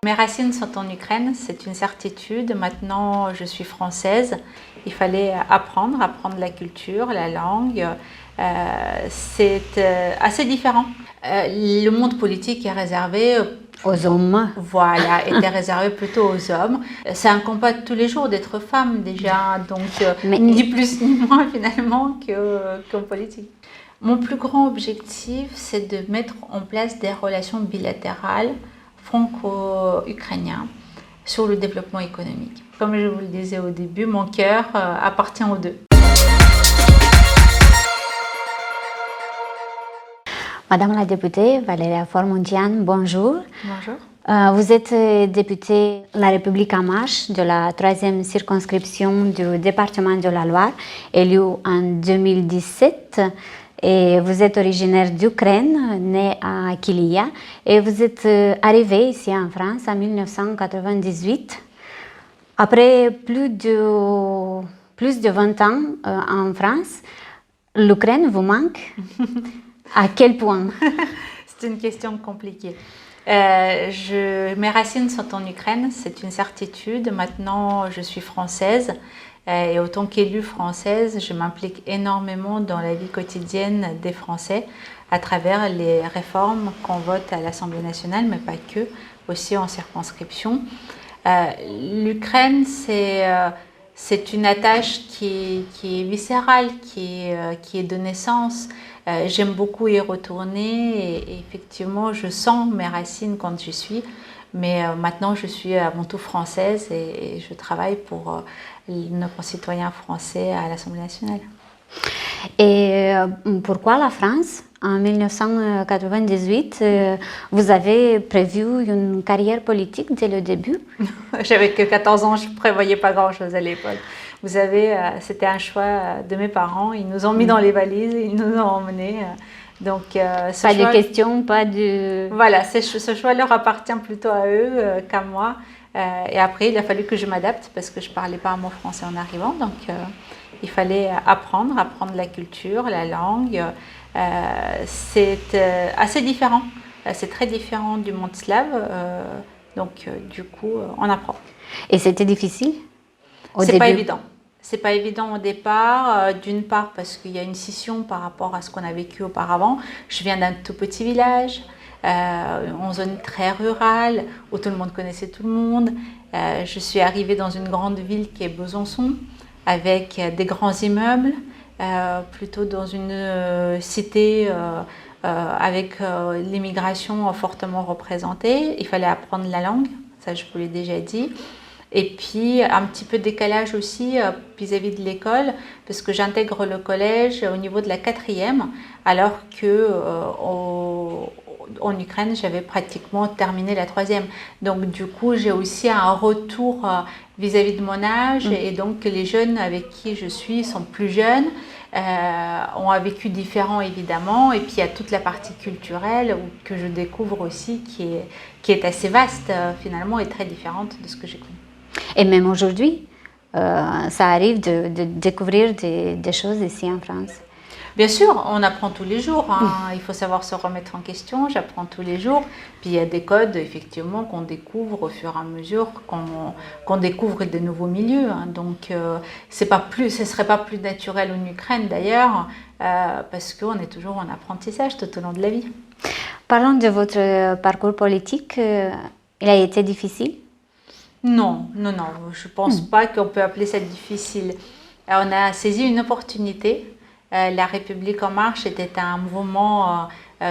Mes racines sont en Ukraine, c'est une certitude. Maintenant, je suis française. Il fallait apprendre la culture, la langue. C'est assez différent. Le monde politique est réservé aux hommes. Voilà, était réservé plutôt aux hommes. C'est un combat de tous les jours d'être femme déjà, donc ni plus ni moins finalement qu'en politique. Mon plus grand objectif, c'est de mettre en place des relations bilatérales franco-ukrainiennes sur le développement économique. Comme je vous le disais au début, mon cœur appartient aux deux. Madame la députée Valéria Faure-Muntean, bonjour. Bonjour. Vous êtes députée La République en marche de la 3e circonscription du département de la Loire, élue en 2017. Et vous êtes originaire d'Ukraine, née à Kilia, et vous êtes arrivée ici en France en 1998. Après plus de 20 ans en France, l'Ukraine vous manque? À quel point? C'est une question compliquée. Mes racines sont en Ukraine, c'est une certitude. Maintenant, je suis française. Et autant qu'élue française, je m'implique énormément dans la vie quotidienne des Français à travers les réformes qu'on vote à l'Assemblée nationale, mais pas que, aussi en circonscription. L'Ukraine, c'est une attache qui est viscérale, qui est de naissance. J'aime beaucoup y retourner et effectivement, je sens mes racines quand j'y suis. Mais maintenant, je suis avant tout française et je travaille pour nos concitoyens français à l'Assemblée nationale. Et pourquoi la France? En 1998, vous avez prévu une carrière politique dès le début? J'avais que 14 ans, je ne prévoyais pas grand-chose à l'époque. Vous savez, c'était un choix de mes parents. Ils nous ont mis dans les valises, ils nous ont emmenés. Donc, pas de questions, pas de... Voilà, ce choix leur appartient plutôt à eux qu'à moi. Et après, il a fallu que je m'adapte parce que je ne parlais pas un mot français en arrivant. Donc, il fallait apprendre la culture, la langue. C'est assez différent. C'est très différent du monde slave. Donc, du coup, on apprend. Et c'était difficile au début? C'est pas évident. C'est pas évident au départ, d'une part parce qu'il y a une scission par rapport à ce qu'on a vécu auparavant. Je viens d'un tout petit village, en zone très rurale, où tout le monde connaissait tout le monde. Je suis arrivée dans une grande ville qui est Besançon, avec des grands immeubles, plutôt dans une cité avec l'immigration fortement représentée. Il fallait apprendre la langue, ça je vous l'ai déjà dit. Et puis un petit peu de décalage aussi vis-à-vis de l'école, parce que j'intègre le collège au niveau de la 4e, alors que en Ukraine, j'avais pratiquement terminé la 3e. Donc du coup, j'ai aussi un retour vis-à-vis de mon âge, et donc les jeunes avec qui je suis sont plus jeunes, ont un vécu différent évidemment, et puis il y a toute la partie culturelle que je découvre aussi, qui est assez vaste finalement, et très différente de ce que j'ai connu. Et même aujourd'hui, ça arrive de découvrir des choses ici en France? Bien sûr, on apprend tous les jours. Il faut savoir se remettre en question. J'apprends tous les jours. Puis il y a des codes, effectivement, qu'on découvre au fur et à mesure qu'on découvre de nouveaux milieux. Donc, ce ne serait pas plus naturel en Ukraine d'ailleurs, parce qu'on est toujours en apprentissage tout au long de la vie. Parlons de votre parcours politique. Il a été difficile? Non, je ne pense pas qu'on peut appeler ça difficile. On a saisi une opportunité. La République en marche était un mouvement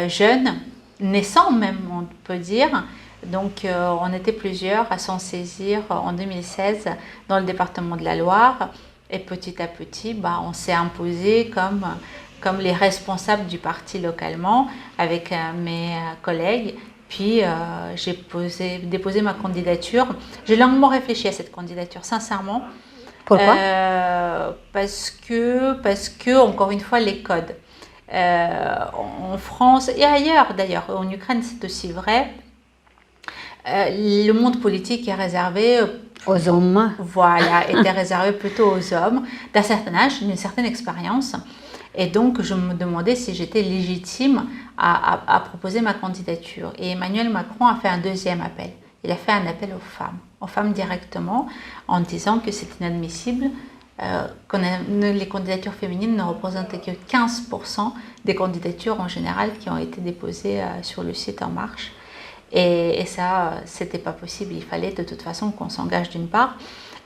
jeune, naissant même, on peut dire. Donc, on était plusieurs à s'en saisir en 2016 dans le département de la Loire. Et petit à petit, on s'est imposé comme les responsables du parti localement avec mes collègues. Puis, j'ai déposé ma candidature. J'ai longuement réfléchi à cette candidature, sincèrement. Pourquoi? Parce que, encore une fois, les codes. En France et ailleurs, d'ailleurs, en Ukraine, c'est aussi vrai. Le monde politique est réservé aux hommes. Voilà, était réservé plutôt aux hommes d'un certain âge, d'une certaine expérience. Et donc, je me demandais si j'étais légitime à proposer ma candidature. Et Emmanuel Macron a fait un deuxième appel. il a fait un appel aux femmes directement, en disant que c'est inadmissible les candidatures féminines ne représentaient que 15% des candidatures en général qui ont été déposées sur le site En Marche. Et ça, c'était pas possible. Il fallait de toute façon qu'on s'engage d'une part.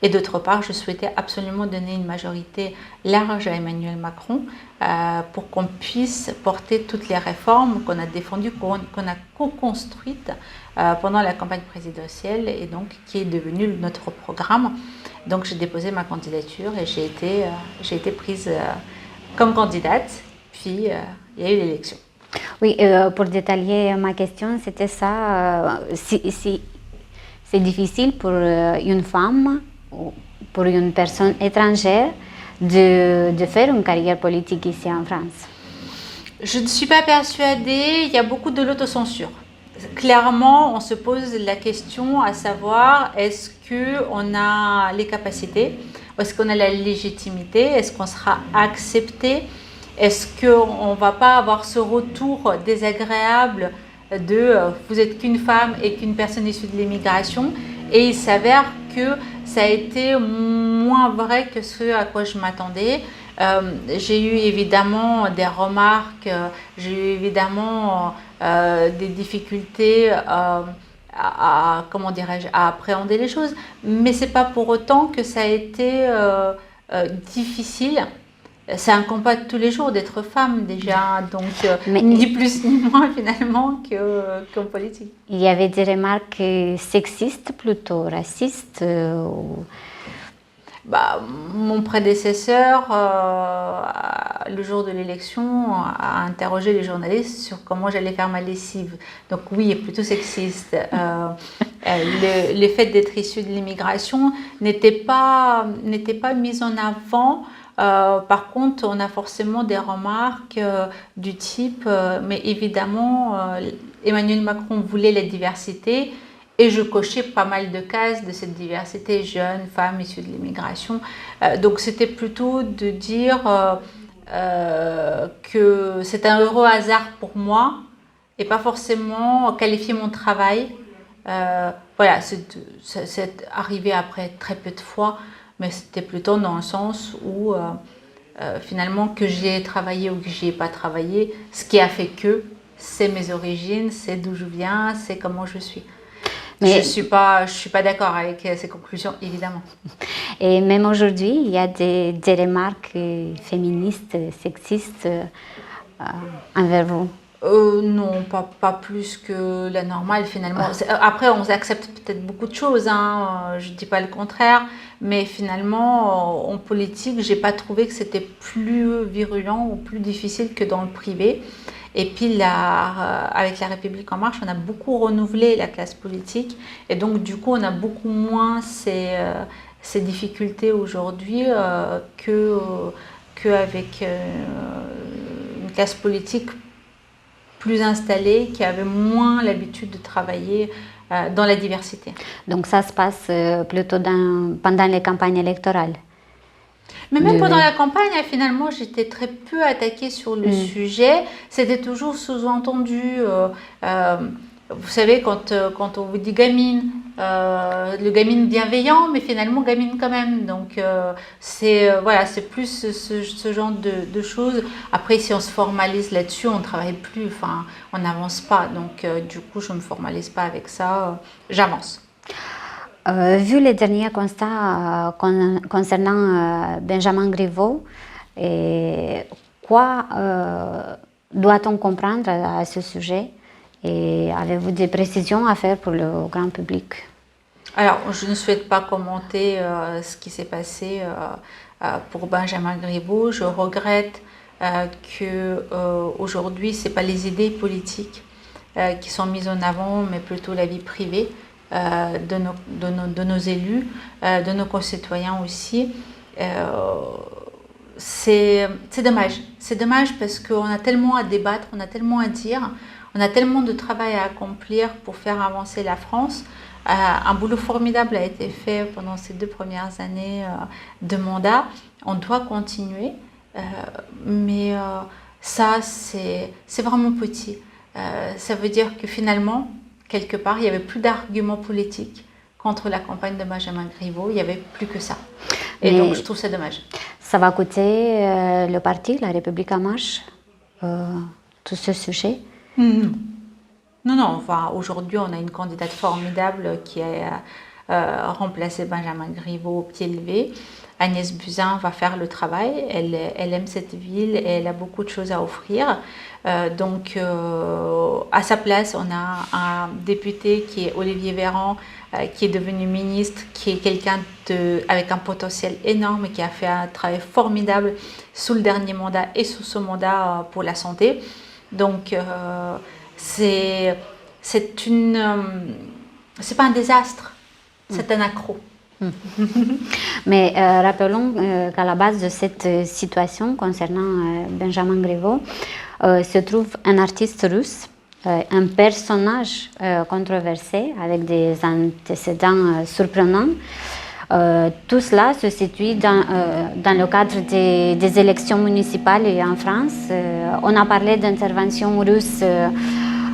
Et d'autre part, je souhaitais absolument donner une majorité large à Emmanuel Macron pour qu'on puisse porter toutes les réformes qu'on a défendues, qu'on a co-construites pendant la campagne présidentielle et donc qui est devenu notre programme. Donc j'ai déposé ma candidature et j'ai été prise comme candidate, puis il y a eu l'élection. Oui, pour détailler ma question, c'était ça. Si c'est difficile pour une femme ou pour une personne étrangère de faire une carrière politique ici en France? Je ne suis pas persuadée, il y a beaucoup de l'autocensure. Clairement, on se pose la question à savoir, est-ce qu'on a les capacités, est-ce qu'on a la légitimité, est-ce qu'on sera accepté, est-ce qu'on ne va pas avoir ce retour désagréable de vous êtes qu'une femme et qu'une personne issue de l'immigration, et il s'avère que ça a été moins vrai que ce à quoi je m'attendais. J'ai eu évidemment des remarques, j'ai eu évidemment des difficultés comment dirais-je, à appréhender les choses, mais c'est pas pour autant que ça a été difficile. C'est un combat de tous les jours d'être femme déjà, donc ni plus ni moins finalement qu'en politique. Il y avait des remarques sexistes, plutôt racistes Mon prédécesseur, le jour de l'élection, a interrogé les journalistes sur comment j'allais faire ma lessive. Donc oui, plutôt sexiste. Le fait d'être issu de l'immigration n'était pas mis en avant. Par contre, on a forcément des remarques du type, mais évidemment, Emmanuel Macron voulait la diversité. Et je cochais pas mal de cases de cette diversité, jeunes, femmes issues de l'immigration. Donc c'était plutôt de dire que c'est un heureux hasard pour moi et pas forcément qualifier mon travail. Voilà, c'est arrivé après très peu de fois, mais c'était plutôt dans le sens où finalement que j'ai travaillé ou que j'y ai pas travaillé, ce qui a fait que c'est mes origines, c'est d'où je viens, c'est comment je suis. Mais je suis pas d'accord avec ces conclusions, évidemment. Et même aujourd'hui, il y a des remarques féministes, sexistes envers vous? Non, pas plus que la normale finalement. Après, on accepte peut-être beaucoup de choses, hein, je ne dis pas le contraire, mais finalement, en politique, je n'ai pas trouvé que c'était plus virulent ou plus difficile que dans le privé. Et puis avec la République En Marche, on a beaucoup renouvelé la classe politique et donc du coup on a beaucoup moins ces difficultés aujourd'hui qu'avec une classe politique plus installée qui avait moins l'habitude de travailler dans la diversité. Donc ça se passe plutôt pendant les campagnes électorales? Mais même pendant la campagne, finalement, j'étais très peu attaquée sur le sujet. C'était toujours sous-entendu. Vous savez, quand on vous dit gamine, le gamine bienveillant, mais finalement gamine quand même. Donc, c'est plus ce genre de choses. Après, si on se formalise là-dessus, on ne travaille plus, on n'avance pas. Donc, du coup, je ne me formalise pas avec ça. J'avance. Vu les derniers constats concernant Benjamin Griveaux, quoi doit-on comprendre à ce sujet? Et avez-vous des précisions à faire pour le grand public? Alors, je ne souhaite pas commenter ce qui s'est passé pour Benjamin Griveaux. Je regrette qu'aujourd'hui, ce n'est pas les idées politiques qui sont mises en avant, mais plutôt la vie privée. De nos élus, de nos concitoyens aussi. C'est dommage. C'est dommage parce qu'on a tellement à débattre, on a tellement à dire, on a tellement de travail à accomplir pour faire avancer la France. Un boulot formidable a été fait pendant ces 2 premières années de mandat. On doit continuer, mais ça, c'est vraiment petit. Ça veut dire que finalement, quelque part, il n'y avait plus d'arguments politiques contre la campagne de Benjamin Griveaux. Il n'y avait plus que ça. Et donc, je trouve ça dommage. Ça va coûter le parti, La République en marche, tout ce sujet? Non. Enfin, aujourd'hui, on a une candidate formidable qui a remplacé Benjamin Griveaux au pied levé. Agnès Buzyn va faire le travail. Elle aime cette ville et elle a beaucoup de choses à offrir. Donc, à sa place, on a un député qui est Olivier Véran, qui est devenu ministre, qui est quelqu'un avec un potentiel énorme, qui a fait un travail formidable sous le dernier mandat et sous ce mandat pour la santé. Donc, c'est pas un désastre, c'est un accro. Mais rappelons qu'à la base de cette situation concernant Benjamin Griveaux se trouve un artiste russe, un personnage controversé avec des antécédents surprenants. Tout cela se situe dans le cadre des élections municipales en France. On a parlé d'intervention russe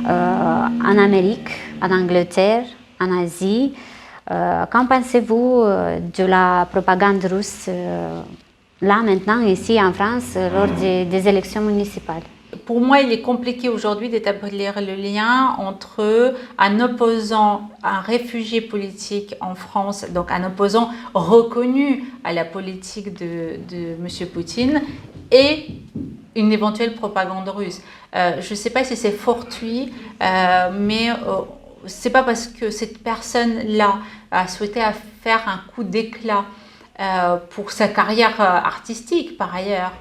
en Amérique, en Angleterre, en Asie. Qu'en pensez-vous de la propagande russe là maintenant, ici en France, lors des élections municipales? Pour moi, il est compliqué aujourd'hui d'établir le lien entre un opposant, un réfugié politique en France, donc un opposant reconnu à la politique de M. Poutine, et une éventuelle propagande russe. Je ne sais pas si c'est fortuit, mais c'est pas parce que cette personne-là a souhaité faire un coup d'éclat pour sa carrière artistique par ailleurs,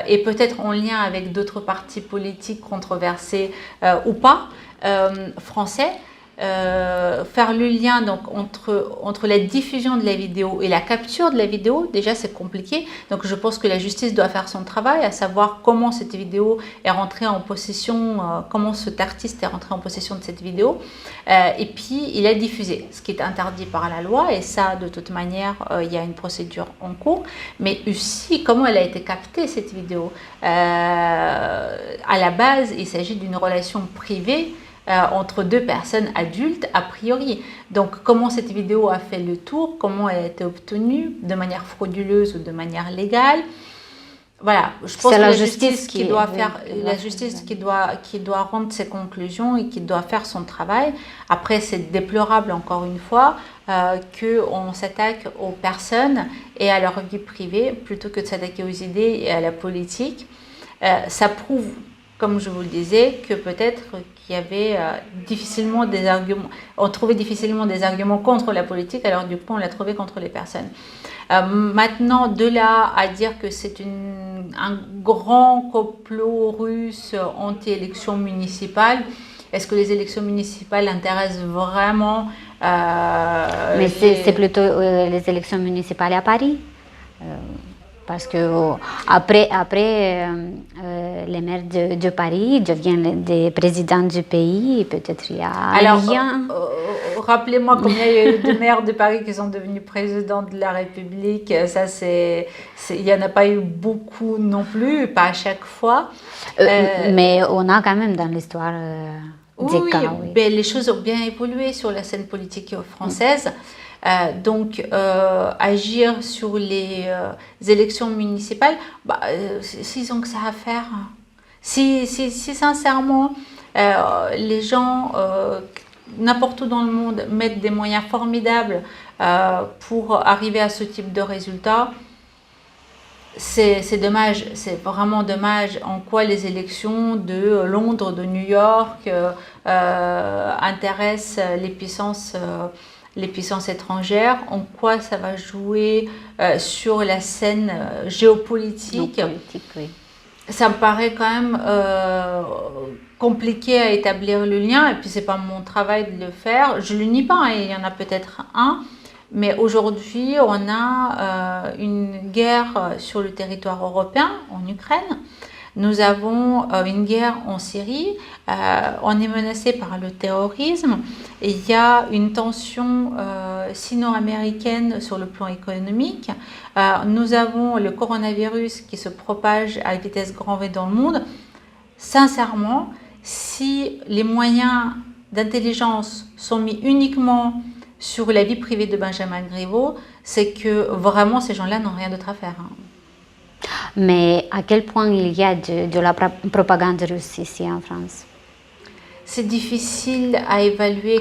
et peut-être en lien avec d'autres partis politiques controversés ou pas, français, faire le lien donc, entre la diffusion de la vidéo et la capture de la vidéo, déjà c'est compliqué. Donc je pense que la justice doit faire son travail, à savoir comment cette vidéo est rentrée en possession, comment cet artiste est rentré en possession de cette vidéo. Et puis il a diffusé, ce qui est interdit par la loi, et ça de toute manière il y a une procédure en cours. Mais aussi comment elle a été captée cette vidéo. À la base, il s'agit d'une relation privée entre deux personnes adultes a priori. Donc comment cette vidéo a fait le tour, comment elle a été obtenue, de manière frauduleuse ou de manière légale. Voilà, je pense que la justice qui doit faire, la justice qui doit rendre ses conclusions et qui doit faire son travail. Après, c'est déplorable encore une fois qu'on s'attaque aux personnes et à leur vie privée plutôt que de s'attaquer aux idées et à la politique. Ça prouve, comme je vous le disais, que peut-être qu'il y avait difficilement des arguments, on trouvait difficilement des arguments contre la politique, alors du coup on l'a trouvé contre les personnes. Maintenant, de là à dire que c'est un grand complot russe anti-élection municipale, est-ce que les élections municipales intéressent vraiment Mais c'est plutôt les élections municipales à Paris. Parce que après les maires de Paris deviennent des présidents du pays, peut-être il y a un lien. Rappelez-moi combien il y a eu de maires de Paris qui sont devenus présidents de la République. Ça, il n'y en a pas eu beaucoup non plus, pas à chaque fois. Mais on a quand même dans l'histoire des cas. Oui. Ben, les choses ont bien évolué sur la scène politique française. Donc, agir sur les élections municipales, s'ils ont que ça à faire. Si sincèrement, les gens, n'importe où dans le monde, mettent des moyens formidables pour arriver à ce type de résultat, c'est dommage, c'est vraiment dommage en quoi les élections de Londres, de New York intéressent les puissances étrangères, en quoi ça va jouer sur la scène géopolitique. Oui. Ça me paraît quand même compliqué à établir le lien, et puis c'est pas mon travail de le faire. Je le nie pas, hein, il y en a peut-être un, mais aujourd'hui on a une guerre sur le territoire européen, en Ukraine. Nous avons une guerre en Syrie, on est menacé par le terrorisme, et il y a une tension sino-américaine sur le plan économique. Nous avons le coronavirus qui se propage à vitesse grand V dans le monde. Sincèrement, si les moyens d'intelligence sont mis uniquement sur la vie privée de Benjamin Griveaux, c'est que vraiment ces gens-là n'ont rien d'autre à faire. Mais à quel point il y a de la propagande russe ici en France? C'est difficile à évaluer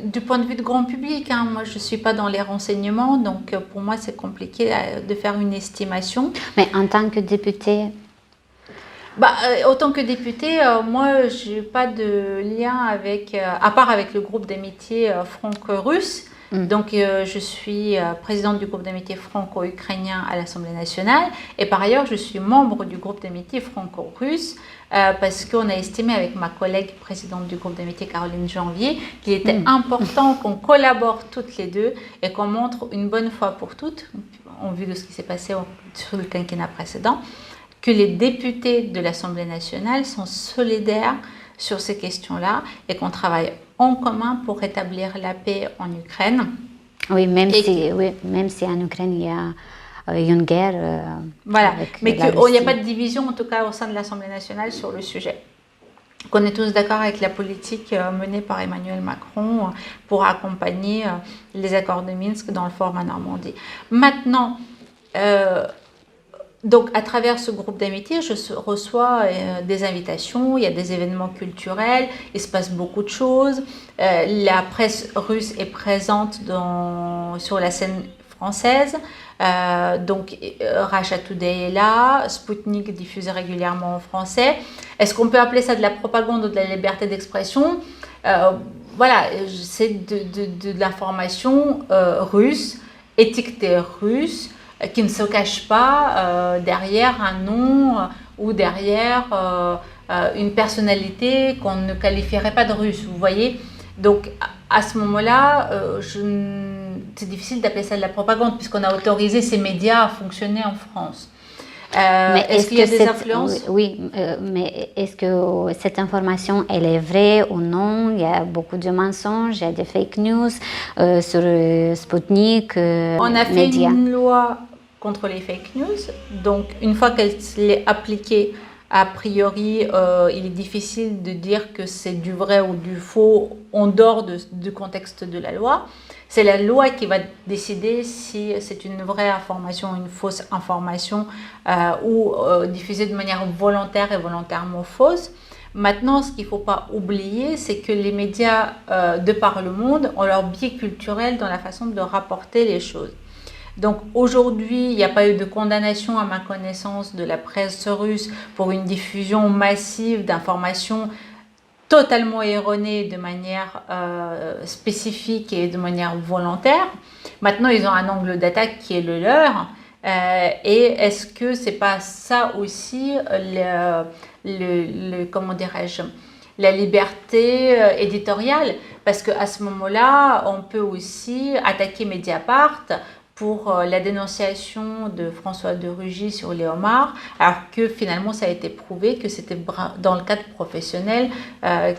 du point de vue de grand public. Moi, je ne suis pas dans les renseignements, donc pour moi, c'est compliqué de faire une estimation. Mais en tant que député? Autant que député, moi, je n'ai pas de lien avec, à part avec le groupe d'amitié franco-russe. Donc, je suis présidente du groupe d'amitié franco-ukrainien à l'Assemblée nationale. Et par ailleurs, je suis membre du groupe d'amitié franco-russe parce qu'on a estimé avec ma collègue présidente du groupe d'amitié, Caroline Janvier, qu'il était important qu'on collabore toutes les deux et qu'on montre une bonne fois pour toutes, en vue de ce qui s'est passé sur le quinquennat précédent, que les députés de l'Assemblée nationale sont solidaires sur ces questions-là et qu'on travaille en commun pour rétablir la paix en Ukraine. Oui, même si en Ukraine il y a une guerre. Voilà, mais qu'il n'y a pas de division, en tout cas au sein de l'Assemblée nationale, sur le sujet. Qu'on est tous d'accord avec la politique menée par Emmanuel Macron pour accompagner les accords de Minsk dans le format Normandie. Maintenant, donc, à travers ce groupe d'amitié, je reçois des invitations, il y a des événements culturels, il se passe beaucoup de choses. La presse russe est présente sur la scène française. Donc, Russia Today est là, Sputnik diffuse régulièrement en français. Est-ce qu'on peut appeler ça de la propagande ou de la liberté d'expression? Voilà, c'est de l'information russe, étiquetée russe, qui ne se cache pas derrière un nom ou derrière une personnalité qu'on ne qualifierait pas de russe, vous voyez. Donc à ce moment-là, c'est difficile d'appeler ça de la propagande puisqu'on a autorisé ces médias à fonctionner en France. Est-ce qu'il y a des influences? Oui, mais est-ce que cette information, elle est vraie ou non? Il y a beaucoup de mensonges, il y a des fake news sur Sputnik, On a fait une loi contre les fake news. Donc, une fois qu'elle est appliquée, a priori, il est difficile de dire que c'est du vrai ou du faux en dehors du contexte de la loi. C'est la loi qui va décider si c'est une vraie information, une fausse information ou diffusée de manière volontaire et volontairement fausse. Maintenant, ce qu'il ne faut pas oublier, c'est que les médias de par le monde ont leur biais culturel dans la façon de rapporter les choses. Donc aujourd'hui, il n'y a pas eu de condamnation à ma connaissance de la presse russe pour une diffusion massive d'informations totalement erronées de manière spécifique et de manière volontaire. Maintenant, ils ont un angle d'attaque qui est le leur. Et est-ce que c'est pas ça aussi comment dirais-je, la liberté éditoriale? Parce qu'à ce moment-là, on peut aussi attaquer Mediapart pour la dénonciation de François de Rugy sur les homards, alors que finalement ça a été prouvé que c'était dans le cadre professionnel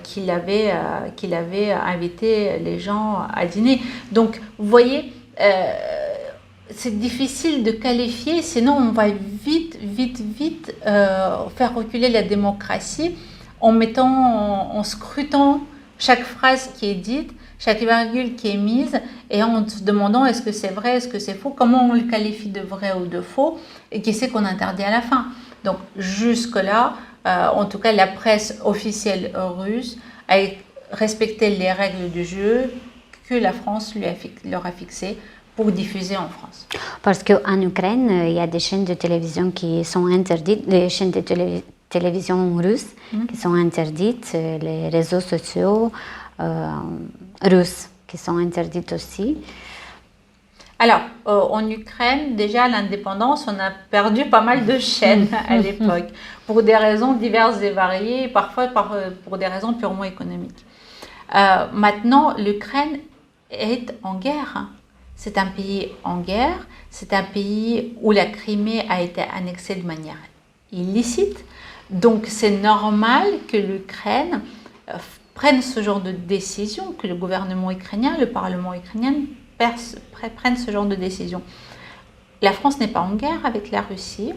qu'il avait invité les gens à dîner. Donc vous voyez, c'est difficile de qualifier, sinon on va vite faire reculer la démocratie en scrutant chaque phrase qui est dite, chaque virgule qui est mise, et en se demandant est-ce que c'est vrai, est-ce que c'est faux, comment on le qualifie de vrai ou de faux, et qui c'est qu'on interdit à la fin. Donc jusque-là, en tout cas la presse officielle russe a respecté les règles du jeu que la France leur a fixées pour diffuser en France. Parce qu'en Ukraine, il y a des chaînes de télévision qui sont interdites, les chaînes de télévision russes qui sont interdites, les réseaux sociaux russes qui sont interdites aussi. Alors, en Ukraine, déjà à l'indépendance, on a perdu pas mal de chaînes à l'époque, pour des raisons diverses et variées, parfois pour des raisons purement économiques. Maintenant, l'Ukraine est en guerre. C'est un pays en guerre, c'est un pays où la Crimée a été annexée de manière illicite. Donc c'est normal que l'Ukraine prenne ce genre de décision, que le gouvernement ukrainien, le Parlement ukrainien prennent ce genre de décision. La France n'est pas en guerre avec la Russie.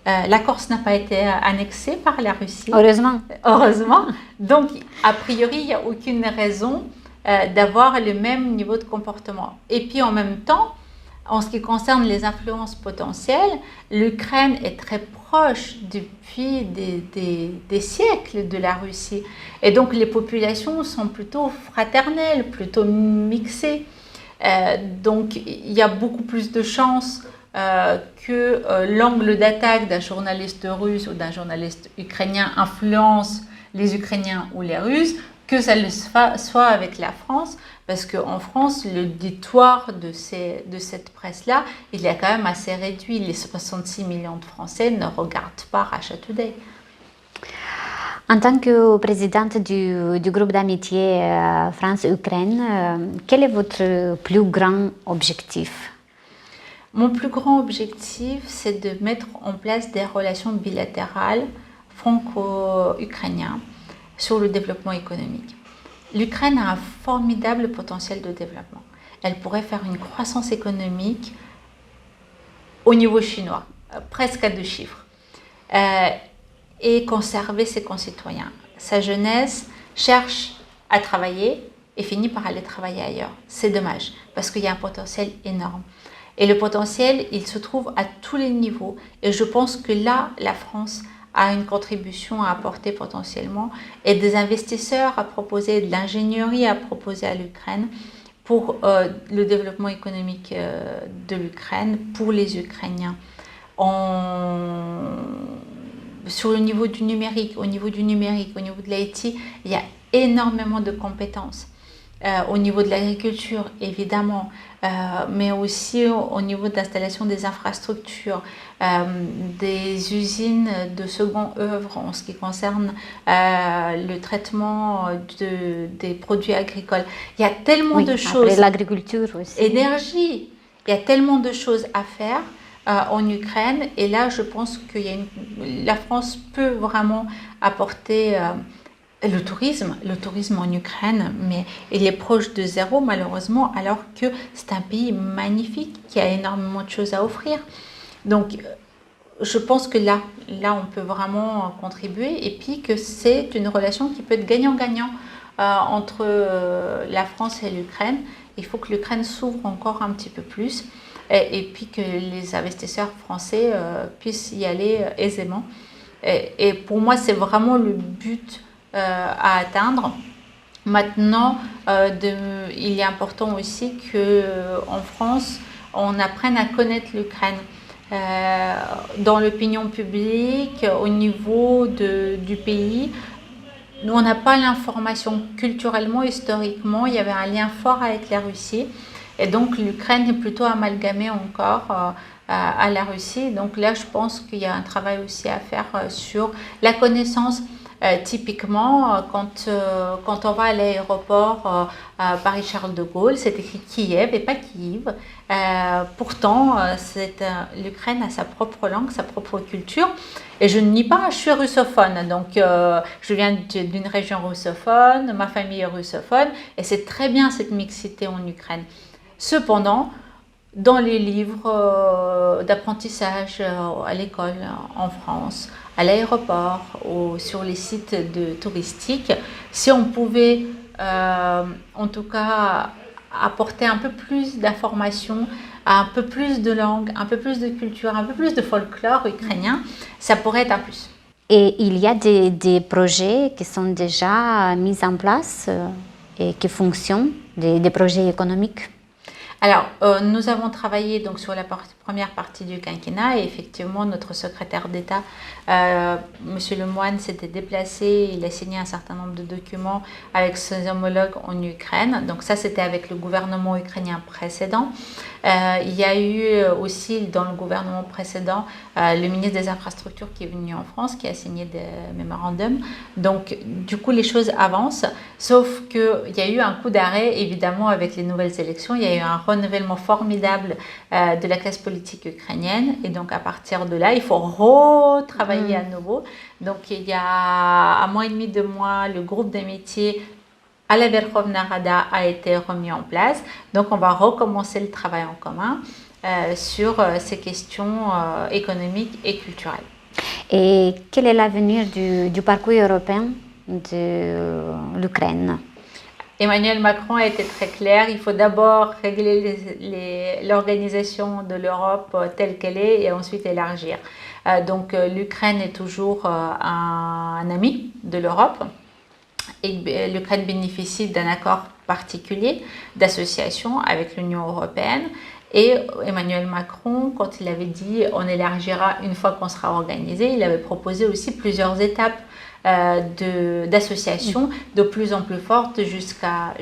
La Corse n'a pas été annexée par la Russie. Heureusement. Heureusement. Donc, a priori, il n'y a aucune raison d'avoir le même niveau de comportement. Et puis, en même temps, en ce qui concerne les influences potentielles, l'Ukraine est très proche depuis des siècles de la Russie. Et donc, les populations sont plutôt fraternelles, plutôt mixées. Donc, il y a beaucoup plus de chances que l'angle d'attaque d'un journaliste russe ou d'un journaliste ukrainien influence les Ukrainiens ou les Russes que ça le soit avec la France, parce qu'en France, le auditoire de cette presse-là, il est quand même assez réduit. Les 66 millions de Français ne regardent pas Russia Today. En tant que présidente du groupe d'amitié France-Ukraine, quel est votre plus grand objectif? Mon plus grand objectif, c'est de mettre en place des relations bilatérales franco-ukrainiennes sur le développement économique. L'Ukraine a un formidable potentiel de développement. Elle pourrait faire une croissance économique au niveau chinois, presque à 2 chiffres, et conserver ses concitoyens. Sa jeunesse cherche à travailler et finit par aller travailler ailleurs. C'est dommage, parce qu'il y a un potentiel énorme. Et le potentiel, il se trouve à tous les niveaux. Et je pense que là, la France a une contribution à apporter potentiellement et des investisseurs à proposer, de l'ingénierie à proposer à l'Ukraine pour le développement économique de l'Ukraine, pour les Ukrainiens. Sur le niveau du numérique, au niveau de l'IT, il y a énormément de compétences. Au niveau de l'agriculture, évidemment, mais aussi au niveau d'installation des infrastructures, des usines de seconde œuvre en ce qui concerne le traitement des produits agricoles. Il y a tellement de choses. L'agriculture aussi. Énergie. Il y a tellement de choses à faire en Ukraine. Et là, je pense que la France peut vraiment apporter... le tourisme en Ukraine, mais il est proche de zéro malheureusement, alors que c'est un pays magnifique qui a énormément de choses à offrir. Donc, je pense que là, on peut vraiment contribuer, et puis que c'est une relation qui peut être gagnant-gagnant entre la France et l'Ukraine. Il faut que l'Ukraine s'ouvre encore un petit peu plus, et puis que les investisseurs français puissent y aller aisément. Et pour moi, c'est vraiment le but à atteindre. Maintenant, il est important aussi qu'en France, on apprenne à connaître l'Ukraine. Dans l'opinion publique, au niveau du pays, nous, on n'a pas l'information. Culturellement, historiquement, il y avait un lien fort avec la Russie. Et donc, l'Ukraine est plutôt amalgamée encore à la Russie. Donc là, je pense qu'il y a un travail aussi à faire sur la connaissance. Typiquement, quand on va à l'aéroport Paris-Charles de Gaulle, c'est écrit Kiev et pas Kyiv. Pourtant, l'Ukraine a sa propre langue, sa propre culture. Et je ne nie pas, je suis russophone. Donc, je viens d'une région russophone, ma famille est russophone. Et c'est très bien cette mixité en Ukraine. Cependant, dans les livres d'apprentissage à l'école en France, à l'aéroport ou sur les sites touristiques, si on pouvait en tout cas apporter un peu plus d'informations, un peu plus de langue, un peu plus de culture, un peu plus de folklore ukrainien, ça pourrait être un plus. Et il y a des projets qui sont déjà mis en place et qui fonctionnent, des projets économiques? Alors, nous avons travaillé donc sur la première partie du quinquennat et effectivement, notre secrétaire d'État, Monsieur Lemoine, s'était déplacé, il a signé un certain nombre de documents avec ses homologues en Ukraine. Donc ça, c'était avec le gouvernement ukrainien précédent. Il y a eu aussi dans le gouvernement précédent le ministre des Infrastructures qui est venu en France, qui a signé des mémorandums. Donc, du coup, les choses avancent, sauf qu'il y a eu un coup d'arrêt, évidemment, avec les nouvelles élections. Il y a eu un renouvellement formidable de la classe politique ukrainienne. Et donc, à partir de là, il faut retravailler à nouveau. Donc, il y a 1 mois et demi, 2 mois, le groupe d'amitié à la Verkhovna Rada a été remis en place. Donc, on va recommencer le travail en commun sur ces questions économiques et culturelles. Et quel est l'avenir du parcours européen de l'Ukraine? Emmanuel Macron a été très clair, il faut d'abord régler l'organisation de l'Europe telle qu'elle est et ensuite élargir. Donc l'Ukraine est toujours un ami de l'Europe et l'Ukraine bénéficie d'un accord particulier d'association avec l'Union européenne. Et Emmanuel Macron, quand il avait dit on élargira une fois qu'on sera organisé, il avait proposé aussi plusieurs étapes d'association de plus en plus fortes jusqu'à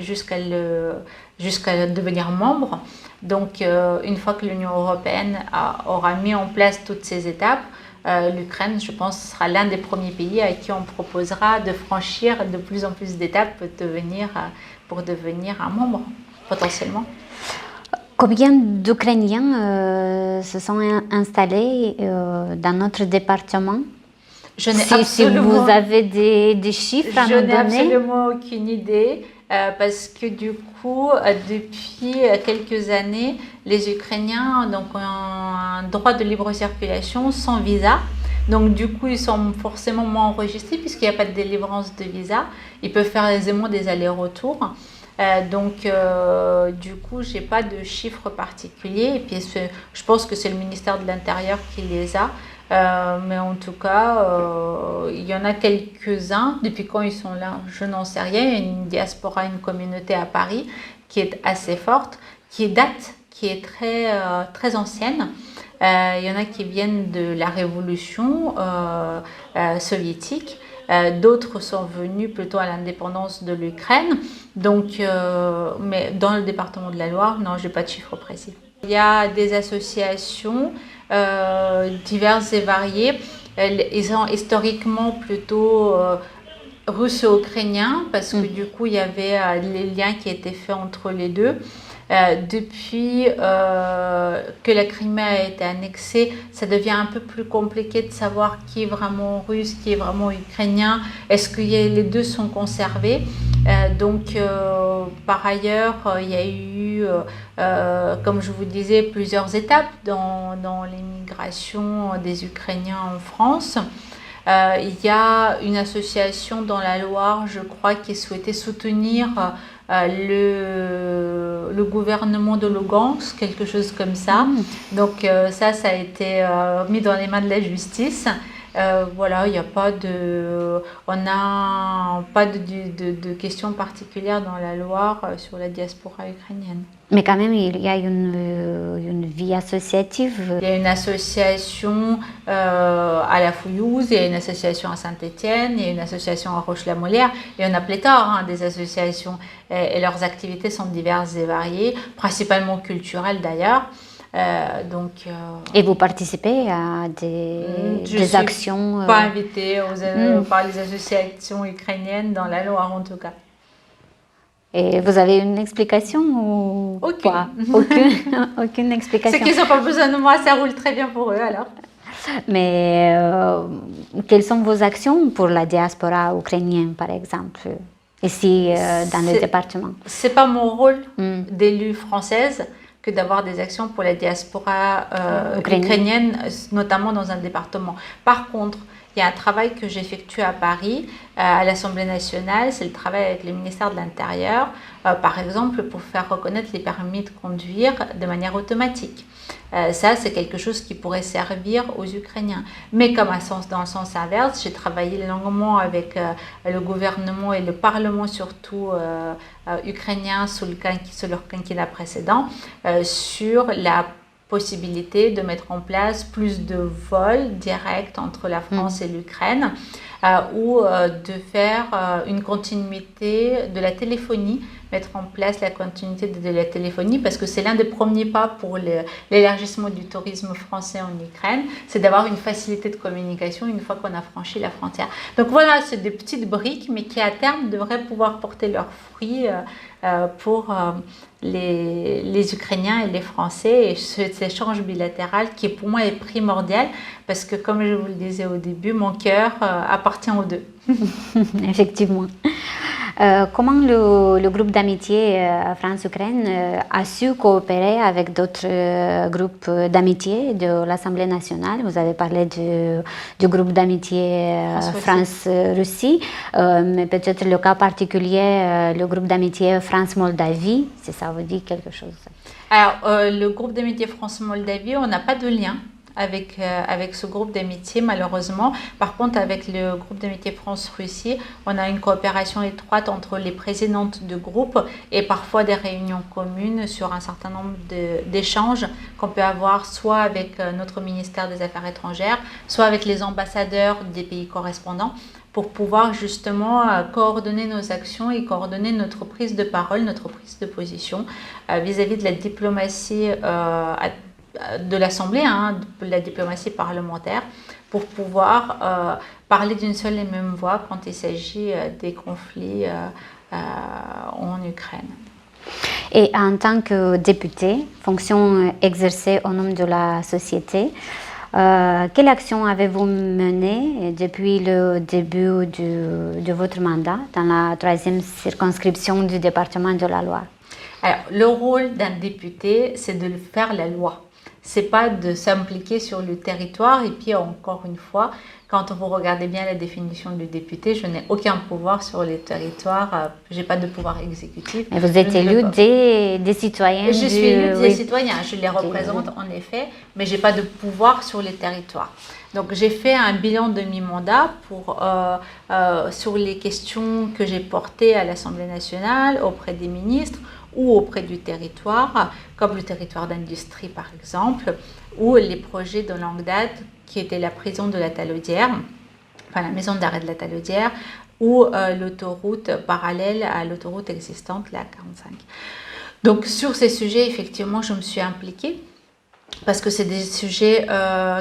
devenir membre. Donc une fois que l'Union européenne aura mis en place toutes ces étapes, l'Ukraine, je pense, sera l'un des premiers pays à qui on proposera de franchir de plus en plus d'étapes pour devenir un membre, potentiellement. Combien d'Ukrainiens se sont installés dans notre département? Si vous avez des chiffres à nous donner. Je n'ai absolument aucune idée parce que du coup, depuis quelques années, les Ukrainiens ont un droit de libre circulation sans visa. Donc du coup, ils sont forcément moins enregistrés puisqu'il n'y a pas de délivrance de visa. Ils peuvent faire aisément des allers-retours. Du coup, je n'ai pas de chiffres particuliers. Et puis, je pense que c'est le ministère de l'Intérieur qui les a. Mais en tout cas, il y en a quelques-uns. Depuis quand ils sont là, je n'en sais rien. Il y a une diaspora, une communauté à Paris qui est assez forte, qui est très ancienne. Il y en a qui viennent de la révolution soviétique. D'autres sont venus plutôt à l'indépendance de l'Ukraine. Donc, mais dans le département de la Loire, non, je n'ai pas de chiffres précis. Il y a des associations diverses et variées. Ils sont historiquement plutôt russo-ukrainiens parce que du coup, il y avait les liens qui étaient faits entre les deux. Depuis que la Crimée a été annexée, ça devient un peu plus compliqué de savoir qui est vraiment russe, qui est vraiment ukrainien. Est-ce que les deux sont conservés? Par ailleurs, il y a eu, comme je vous disais, plusieurs étapes dans l'immigration des Ukrainiens en France. Il y a une association dans la Loire, je crois, qui souhaitait soutenir le gouvernement de Lugansk, quelque chose comme ça. Donc ça a été mis dans les mains de la justice. Voilà, il n'y a pas de questions particulières dans la Loire sur la diaspora ukrainienne. Mais quand même, il y a une vie associative. Il y a une association à la Fouillouse, il y a une association à Saint-Étienne, il y a une association à Roche-la-Molière. Il y en a pléthore des associations et leurs activités sont diverses et variées, principalement culturelles d'ailleurs. Et vous participez à des actions? Je ne suis pas invitée par les associations ukrainiennes dans la Loire en tout cas. Et vous avez une explication ou aucune. Pas? Aucune explication. C'est qu'ils n'ont pas besoin de moi, ça roule très bien pour eux alors. Mais quelles sont vos actions pour la diaspora ukrainienne par exemple, ici dans le département? Ce n'est pas mon rôle d'élue française que d'avoir des actions pour la diaspora ukrainienne, notamment dans un département. Par contre, il y a un travail que j'effectue à Paris, à l'Assemblée nationale, c'est le travail avec le ministère de l'Intérieur, par exemple pour faire reconnaître les permis de conduire de manière automatique. Ça, c'est quelque chose qui pourrait servir aux Ukrainiens. Mais comme dans le sens inverse, j'ai travaillé longuement avec le gouvernement et le Parlement surtout ukrainien sous leur quinquennat précédent sur la possibilité de mettre en place plus de vols directs entre la France et l'Ukraine ou de faire une continuité de la téléphonie, mettre en place la continuité de la téléphonie parce que c'est l'un des premiers pas pour l'élargissement du tourisme français en Ukraine, c'est d'avoir une facilité de communication une fois qu'on a franchi la frontière. Donc voilà, c'est des petites briques mais qui à terme devraient pouvoir porter leurs fruits pour les Ukrainiens et les Français et cet échange bilatéral qui pour moi est primordial parce que comme je vous le disais au début, mon cœur appartient aux deux. Effectivement. Comment le groupe d'amitié France-Ukraine a su coopérer avec d'autres groupes d'amitié de l'Assemblée nationale? Vous avez parlé du groupe d'amitié France-Russie, mais peut-être le cas particulier, le groupe d'amitié France-Moldavie, si ça vous dit quelque chose. Alors, le groupe d'amitié France-Moldavie, on n'a pas de lien avec ce groupe d'amitié, malheureusement. Par contre, avec le groupe d'amitié France-Russie, on a une coopération étroite entre les présidentes de groupe et parfois des réunions communes sur un certain nombre d'échanges qu'on peut avoir soit avec notre ministère des Affaires étrangères, soit avec les ambassadeurs des pays correspondants, pour pouvoir justement coordonner nos actions et coordonner notre prise de parole, notre prise de position vis-à-vis de la diplomatie de l'Assemblée, de la diplomatie parlementaire, pour pouvoir parler d'une seule et même voix quand il s'agit des conflits en Ukraine. Et en tant que député, fonction exercée au nom de la société, quelle action avez-vous menée depuis le début de votre mandat dans la 3e circonscription du département de la Loire? Alors, le rôle d'un député, c'est de faire la loi. C'est pas de s'impliquer sur le territoire. Et puis, encore une fois, quand vous regardez bien la définition du député, je n'ai aucun pouvoir sur les territoires. Je n'ai pas de pouvoir exécutif. Mais vous êtes élu des citoyens. Je suis élu des citoyens. Je les représente en effet, mais je n'ai pas de pouvoir sur les territoires. Donc, j'ai fait un bilan de mi-mandat sur les questions que j'ai portées à l'Assemblée nationale, auprès des ministres, ou auprès du territoire, comme le territoire d'industrie par exemple, ou les projets de longue date qui étaient la prison de la Talaudière, enfin la maison d'arrêt de la Talaudière, ou l'autoroute parallèle à l'autoroute existante, la 45. Donc sur ces sujets, effectivement, je me suis impliquée, parce que c'est des sujets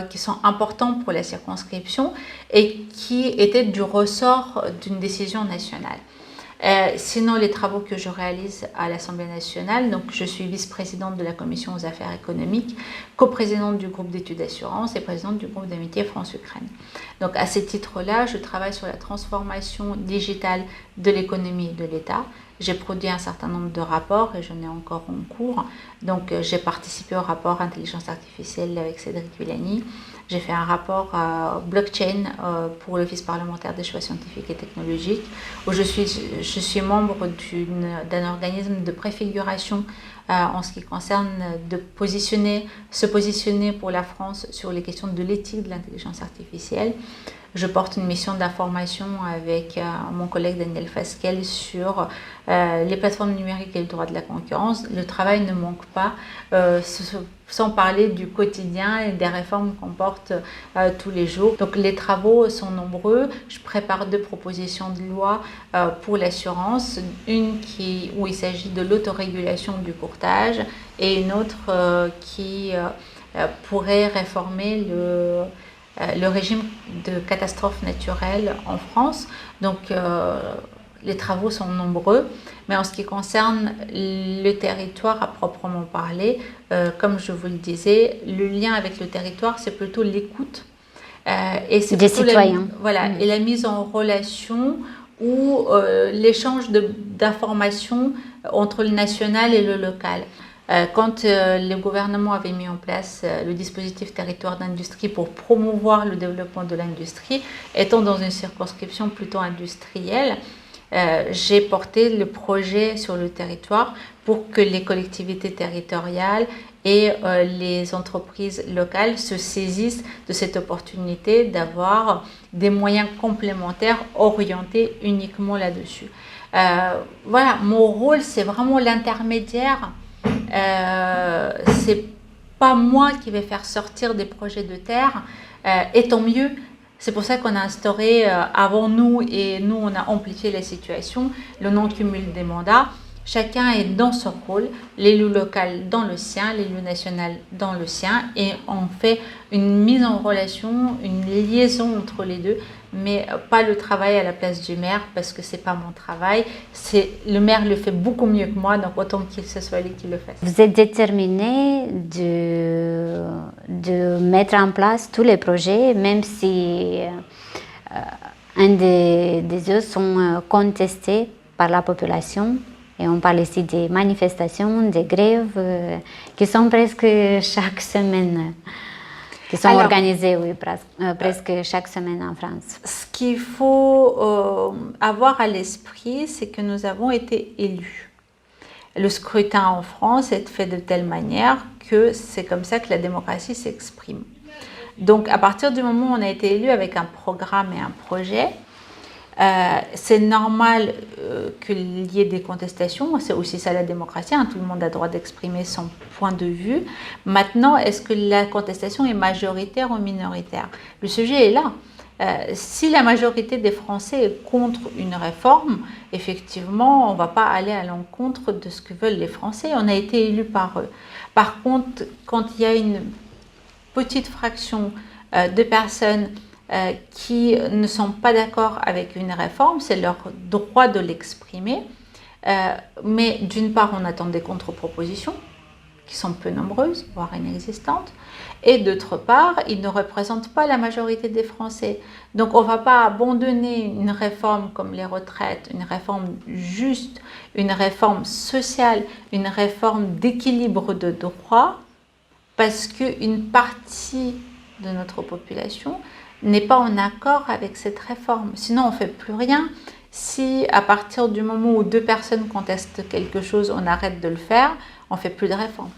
qui sont importants pour la circonscription et qui étaient du ressort d'une décision nationale. Sinon, les travaux que je réalise à l'Assemblée nationale, donc je suis vice-présidente de la Commission aux affaires économiques, coprésidente du groupe d'études d'assurance et présidente du groupe d'amitié France-Ukraine. Donc à ces titres-là, je travaille sur la transformation digitale de l'économie et de l'État. J'ai produit un certain nombre de rapports et j'en ai encore en cours. Donc j'ai participé au rapport intelligence artificielle avec Cédric Villani. J'ai fait un rapport blockchain pour l'Office parlementaire des choix scientifiques et technologiques, où je suis membre d'un organisme de préfiguration en ce qui concerne se positionner pour la France sur les questions de l'éthique de l'intelligence artificielle. Je porte une mission d'information avec mon collègue Daniel Fasquelle sur les plateformes numériques et le droit de la concurrence. Le travail ne manque pas, sans parler du quotidien et des réformes qu'on porte tous les jours. Donc les travaux sont nombreux. Je prépare 2 propositions de loi pour l'assurance. Une où il s'agit de l'autorégulation du courtage et une autre qui pourrait réformer le régime de catastrophes naturelles en France. Donc les travaux sont nombreux, mais en ce qui concerne le territoire à proprement parler, comme je vous le disais, le lien avec le territoire, c'est plutôt l'écoute et c'est des citoyens. Et la mise en relation ou l'échange d'informations entre le national et le local. Quand le gouvernement avait mis en place le dispositif territoire d'industrie pour promouvoir le développement de l'industrie, étant dans une circonscription plutôt industrielle, j'ai porté le projet sur le territoire pour que les collectivités territoriales et les entreprises locales se saisissent de cette opportunité d'avoir des moyens complémentaires orientés uniquement là-dessus. Voilà, mon rôle, c'est vraiment l'intermédiaire. C'est pas moi qui vais faire sortir des projets de terre, et tant mieux. C'est pour ça qu'on a instauré avant nous, et nous on a amplifié la situation, le non-cumul des mandats. Chacun est dans son rôle, l'élu local dans le sien, l'élu national dans le sien, et on fait une mise en relation, une liaison entre les deux, mais pas le travail à la place du maire, parce que c'est pas mon travail. Le maire le fait beaucoup mieux que moi, donc autant que ce soit lui qui le fasse. Vous êtes déterminé de mettre en place tous les projets, même si un des eux sont contestés par la population. Et on parle ici des manifestations, des grèves qui sont presque chaque semaine, qui sont organisées presque chaque semaine en France. Ce qu'il faut avoir à l'esprit, c'est que nous avons été élus. Le scrutin en France est fait de telle manière que c'est comme ça que la démocratie s'exprime. Donc à partir du moment où on a été élu avec un programme et un projet, c'est normal qu'il y ait des contestations, c'est aussi ça la démocratie, hein, tout le monde a le droit d'exprimer son point de vue. Maintenant, est-ce que la contestation est majoritaire ou minoritaire? Le sujet est là. Si la majorité des Français est contre une réforme, effectivement, on ne va pas aller à l'encontre de ce que veulent les Français. On a été élus par eux. Par contre, quand il y a une petite fraction de personnes qui ne sont pas d'accord avec une réforme, c'est leur droit de l'exprimer. Mais d'une part, on attend des contre-propositions qui sont peu nombreuses, voire inexistantes. Et d'autre part, ils ne représentent pas la majorité des Français. Donc on ne va pas abandonner une réforme comme les retraites, une réforme juste, une réforme sociale, une réforme d'équilibre de droits, parce qu'une partie de notre population n'est pas en accord avec cette réforme. Sinon, on ne fait plus rien. Si à partir du moment où 2 personnes contestent quelque chose, on arrête de le faire, on ne fait plus de réforme.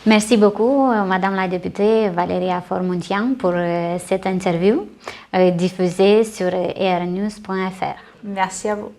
Merci beaucoup, Madame la députée Valérie Faure-Muntian, pour cette interview diffusée sur ernews.fr. Merci à vous.